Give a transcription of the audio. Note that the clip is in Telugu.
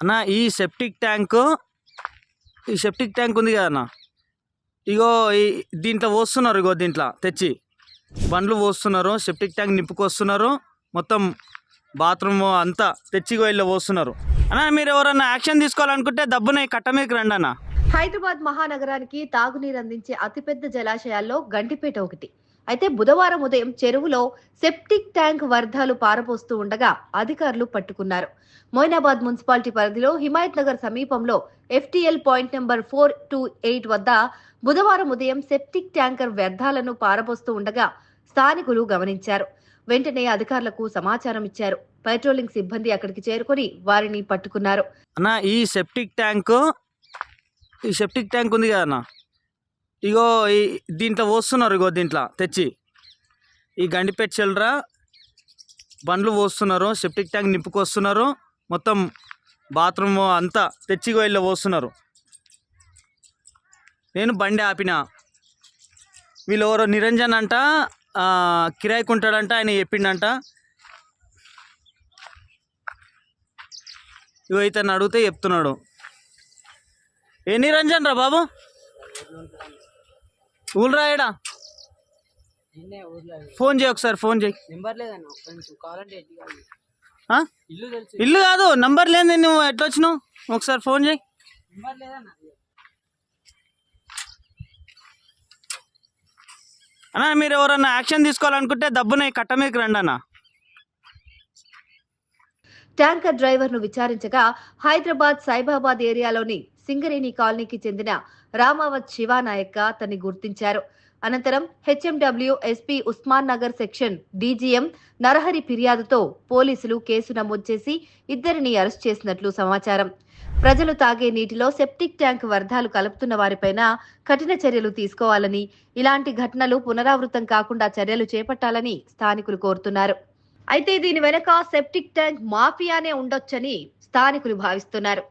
అన్న ఈ సెప్టిక్ ట్యాంక్ ఉంది కదా అన్న, ఇగో దీంట్లో పోస్తున్నారు, ఇగో దీంట్లో తెచ్చి బండ్లు పోస్తున్నారు, సెప్టిక్ ట్యాంక్ నింపుకొస్తున్నారు, మొత్తం బాత్రూమ్ అంతా తెచ్చి ఇళ్ళలో పోస్తున్నారు. అన్న మీరు ఎవరన్నా యాక్షన్ తీసుకోవాలనుకుంటే దబ్బున ఈ కట్ట మీదకి రండి అన్న. హైదరాబాద్ మహానగరానికి తాగునీరు అందించే అతిపెద్ద జలాశయాల్లో గండిపేట ఒకటి. అయితే బుధవారం ఉదయం చెరువులో సెప్టిక్ ట్యాంక్ వ్యర్థాలు పారబోస్తూ ఉండగా అధికారులు పట్టుకున్నారు. మొయినాబాద్ మున్సిపాలిటీ పరిధిలో హిమాయత్ నగర్ సమీపంలో FTL పాయింట్ నెంబర్ 428 వద్ద బుధవారం ఉదయం సెప్టిక్ ట్యాంకర్ వ్యర్థాలను పారబోస్తూ ఉండగా స్థానికులు గమనించారు. వెంటనే అధికారులకు సమాచారం ఇచ్చారు. పెట్రోలింగ్ సిబ్బంది అక్కడికి చేరుకొని వారిని పట్టుకున్నారు. అన్న ఈ సెప్టిక్ ట్యాంక్ ఉంది కదా అన్న, ఇగో దీంట్లో పోస్తున్నారు, ఇగో దీంట్లో తెచ్చి ఈ గండిపేట చిల్లర బండ్లు పోస్తున్నారు, సెప్టిక్ ట్యాంక్ నింపుకొస్తున్నారు, మొత్తం బాత్రూమ్ అంతా తెచ్చి ఇళ్ళలో పోస్తున్నారు. నేను బండి ఆపిన, వీళ్ళు ఎవరో నిరంజన్ అంట, కిరాయికి ఉంటాడంట, ఆయన చెప్పిండంట. ఇగో ఇతను అడిగితే చెప్తున్నాడు. ఏ నిరంజన్ రా బాబు, ఊళ్ళు రాయడా, ఫోన్ చేయి ఒకసారి, ఫోన్ చేయి. ఇల్లు కాదు, నంబర్ లేదు, నువ్వు ఎట్లా వచ్చినావు, ఒకసారి ఫోన్ చేయి. అన్న మీరు ఎవరన్నా యాక్షన్ తీసుకోవాలనుకుంటే దబ్బున ఈ కట్ట మీదకి రండి అన్న. ట్యాంకర్ డ్రైవర్ ను విచారించగా హైదరాబాద్ సైబాబాద్ ఏరియాలోని సింగరేణి కాలనీకి చెందిన రామావత్ శివానాయక్ అతన్ని గుర్తించారు. అనంతరం HMW SP Osman Nagar section DGM Narahari ఫిర్యాదుతో పోలీసులు కేసు నమోదు చేసి ఇద్దరిని అరెస్ట్ చేసినట్లు సమాచారం. ప్రజలు తాగే నీటిలో సెప్టిక్ ట్యాంక్ వ్యర్థాలు కలుపుతున్న వారిపైన కఠిన చర్యలు తీసుకోవాలని, ఇలాంటి ఘటనలు పునరావృతం కాకుండా చర్యలు చేపట్టాలని స్థానికులు కోరుతున్నారు. అయితే దీని వెనక సెప్టిక్ ట్యాంక్ మాఫియానే ఉండొచ్చని స్థానికులు భావిస్తున్నారు.